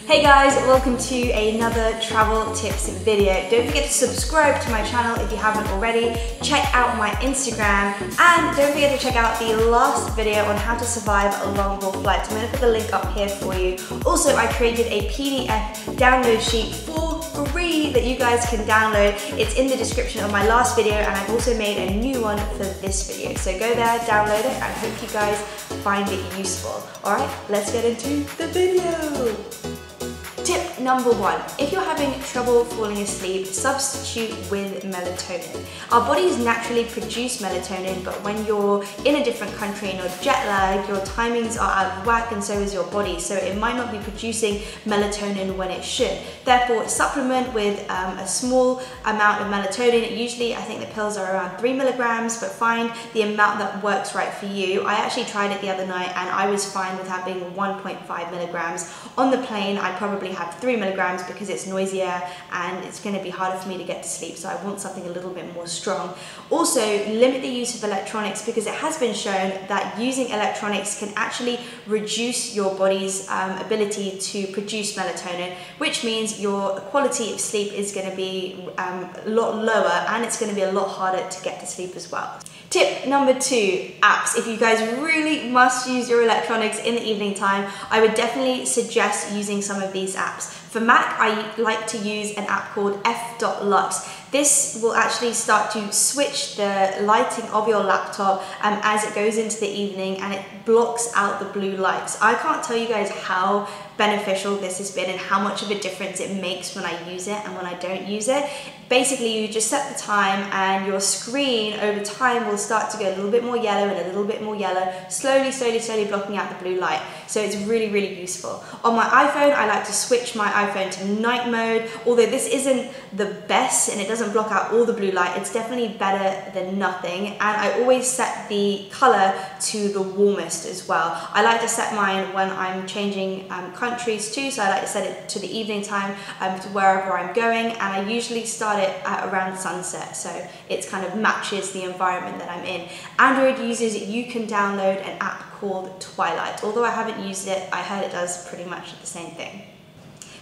Hey guys, welcome to another travel tips video. Don't forget to subscribe to my channel if you haven't already. Check out my Instagram and don't forget to check out the last video on how to survive a long haul flight. I'm going to put the link up here for you. Also, I created a PDF download sheet for free that you guys can download. It's in the description of my last video and I've also made a new one for this video. So go there, download it, and I hope you guys find it useful. Alright, let's get into the video. Tip number one, if you're having trouble falling asleep, substitute with melatonin. Our bodies naturally produce melatonin, but when you're in a different country and you're jet lagged, your timings are out of whack and so is your body, so it might not be producing melatonin when it should. Therefore, supplement with a small amount of melatonin. Usually, I think the pills are around 3 milligrams, but find the amount that works right for you. I actually tried it the other night and I was fine with having 1.5 milligrams. On the plane, I probably have 3 milligrams because it's noisier and it's going to be harder for me to get to sleep, so I want something a little bit more strong. Also, limit the use of electronics because it has been shown that using electronics can actually reduce your body's ability to produce melatonin, which means your quality of sleep is going to be a lot lower and it's going to be a lot harder to get to sleep as well. Tip number two, apps. If you guys really must use your electronics in the evening time, I would definitely suggest using some of these apps. For Mac, I like to use an app called f.lux. This will actually start to switch the lighting of your laptop as it goes into the evening, and it blocks out the blue lights. I can't tell you guys how beneficial this has been and how much of a difference it makes when I use it and when I don't use it. Basically, you just set the time and your screen over time will start to go a little bit more yellow and a little bit more yellow, slowly blocking out the blue light. So it's really useful. On my iPhone, I like to switch my iPhone to night mode. Although this isn't the best and it doesn't block out all the blue light, it's definitely better than nothing. And I always set the color to the warmest as well. I like to set mine when I'm changing countries too, so I like to set it to the evening time to wherever I'm going, and I usually start it at around sunset, so it kind of matches the environment that I'm in. Android users, you can download an app called Twilight. Although I haven't used it, I heard it does pretty much the same thing.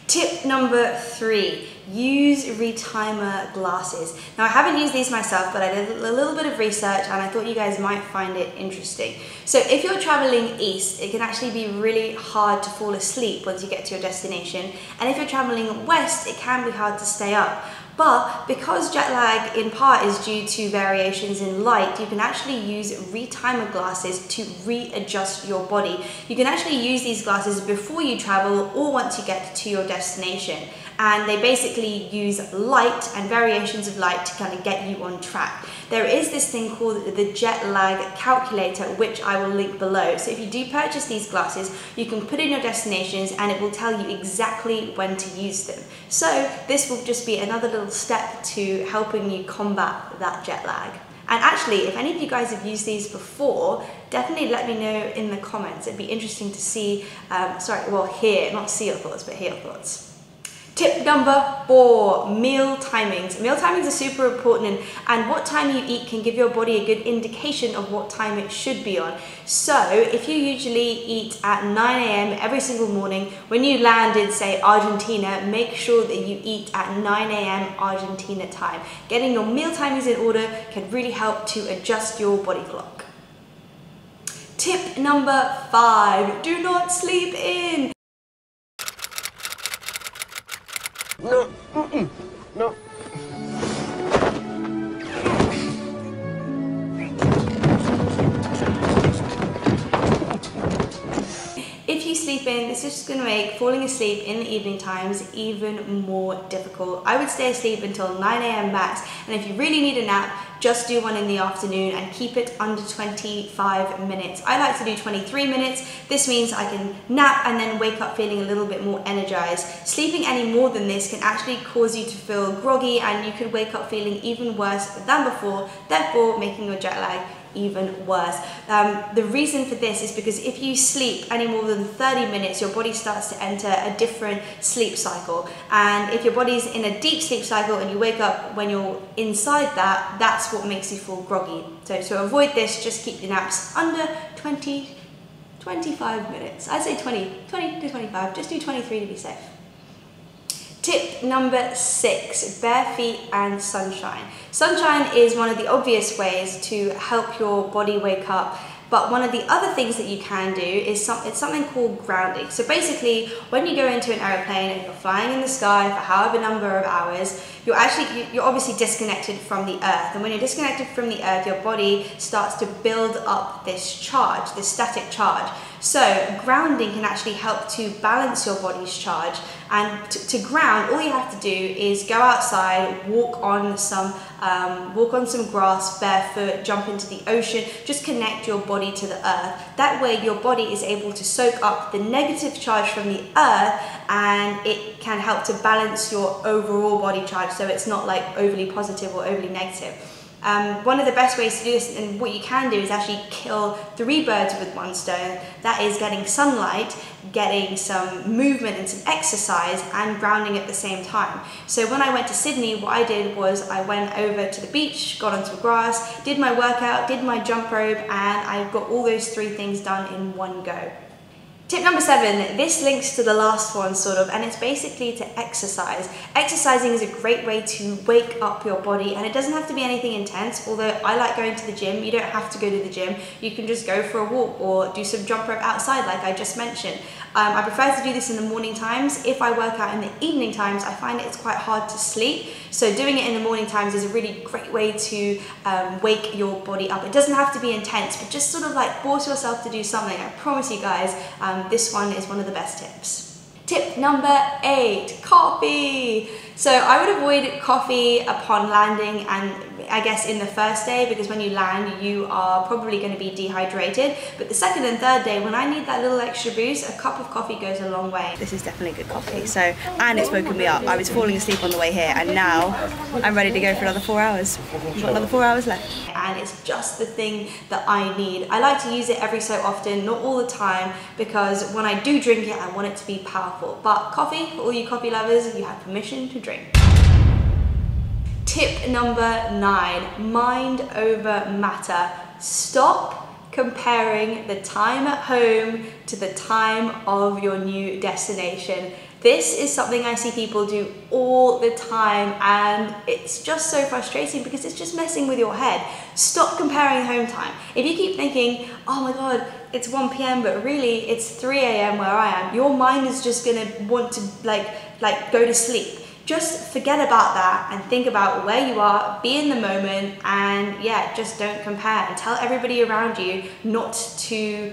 Tip number three, use retimer glasses. Now I haven't used these myself, but I did a little bit of research and I thought you guys might find it interesting. So if you're traveling east, it can actually be really hard to fall asleep once you get to your destination. And if you're traveling west, it can be hard to stay up. But because jet lag in part is due to variations in light, you can actually use retimer glasses to readjust your body. You can actually use these glasses before you travel or once you get to your destination. And they basically use light and variations of light to kind of get you on track. There is this thing called the jet lag calculator, which I will link below. So if you do purchase these glasses, you can put in your destinations and it will tell you exactly when to use them. So this will just be another little step to helping you combat that jet lag. And actually, if any of you guys have used these before, definitely let me know in the comments. It'd be interesting to see, hear, not see your thoughts, but hear your thoughts. Tip number four, meal timings. Meal timings are super important, and what time you eat can give your body a good indication of what time it should be on. So if you usually eat at 9 AM every single morning, when you land in, say, Argentina, make sure that you eat at 9 AM Argentina time. Getting your meal timings in order can really help to adjust your body clock. Tip number five, do not sleep in. No, no. If you sleep in, this is just going to make falling asleep in the evening times even more difficult. I would stay asleep until 9 AM max, and if you really need a nap, just do one in the afternoon and keep it under 25 minutes. I like to do 23 minutes. This means I can nap and then wake up feeling a little bit more energized. Sleeping any more than this can actually cause you to feel groggy and you could wake up feeling even worse than before, therefore making your jet lag even worse. The reason for this is because if you sleep any more than 30 minutes, your body starts to enter a different sleep cycle. And if your body's in a deep sleep cycle and you wake up when you're inside that, that's what makes you feel groggy. So to avoid this, just keep your naps under 20 25 minutes. I'd say 20 to 25, just do 23 to be safe. Tip number 6, bare feet and sunshine. Sunshine is one of the obvious ways to help your body wake up, but one of the other things that you can do is it's something called grounding. So basically, when you go into an aeroplane and you're flying in the sky for however number of hours, you're obviously disconnected from the earth. And when you're disconnected from the earth, your body starts to build up this charge, this static charge. So grounding can actually help to balance your body's charge. And to ground, all you have to do is go outside, walk on some grass barefoot, jump into the ocean, just connect your body to the earth. That way your body is able to soak up the negative charge from the earth, and it can help to balance your overall body charge, so it's not like overly positive or overly negative. One of the best ways to do this, and what you can do, is actually kill 3 birds with 1 stone. That is getting sunlight, getting some movement and some exercise, and grounding at the same time. So when I went to Sydney, what I did was I went over to the beach, got onto the grass, did my workout, did my jump rope, and I got all those 3 things done in one go. Tip number 7, this links to the last one sort of, and it's basically to exercise. Exercising is a great way to wake up your body, and it doesn't have to be anything intense, although I like going to the gym. You don't have to go to the gym. You can just go for a walk or do some jump rope outside like I just mentioned. I prefer to do this in the morning times. If I work out in the evening times, I find it's quite hard to sleep. So doing it in the morning times is a really great way to wake your body up. It doesn't have to be intense, but just sort of like force yourself to do something. I promise you guys, this one is one of the best tips. Tip number 8, coffee. So I would avoid coffee upon landing, and I guess in the first day, because when you land you are probably going to be dehydrated, but the second and third day, when I need that little extra boost, a cup of coffee goes a long way. This is definitely good coffee, and it's woken me up. I was falling asleep on the way here, and now I'm ready to go for another 4 hours. I've got another 4 hours left. And it's just the thing that I need. I like to use it every so often, not all the time, because when I do drink it, I want it to be powerful. But coffee, for all you coffee lovers, you have permission to drink. Tip number 9, mind over matter. Stop comparing the time at home to the time of your new destination. This is something I see people do all the time, and it's just so frustrating because it's just messing with your head. Stop comparing home time. If you keep thinking, oh my god, it's 1 p.m, but really it's 3 a.m. where I am, your mind is just gonna want to like go to sleep. Just forget about that and think about where you are, be in the moment, and yeah, just don't compare, and tell everybody around you not to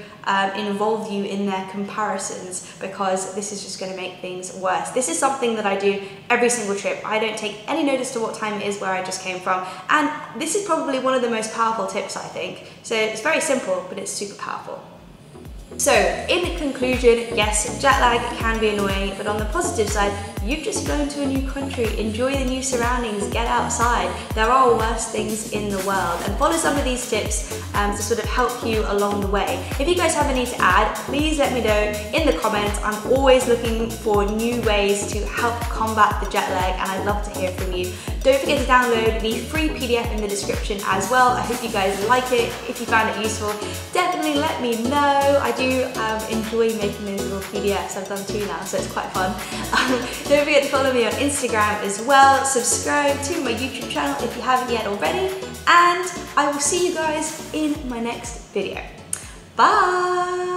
involve you in their comparisons, because this is just going to make things worse. This is something that I do every single trip. I don't take any notice to what time it is where I just came from, and this is probably one of the most powerful tips, I think. So it's very simple, but it's super powerful. So, in conclusion, yes, jet lag can be annoying, but on the positive side, you've just flown to a new country. Enjoy the new surroundings, get outside. There are worse things in the world, and follow some of these tips to sort of help you along the way. If you guys have any to add, please let me know in the comments. I'm always looking for new ways to help combat the jet lag, and I'd love to hear from you. Don't forget to download the free PDF in the description as well. I hope you guys like it. If you found it useful, definitely let me know. I do enjoy making those little PDFs. I've done 2 now, so it's quite fun. Don't forget to follow me on Instagram as well. Subscribe to my YouTube channel if you haven't yet already. And I will see you guys in my next video. Bye!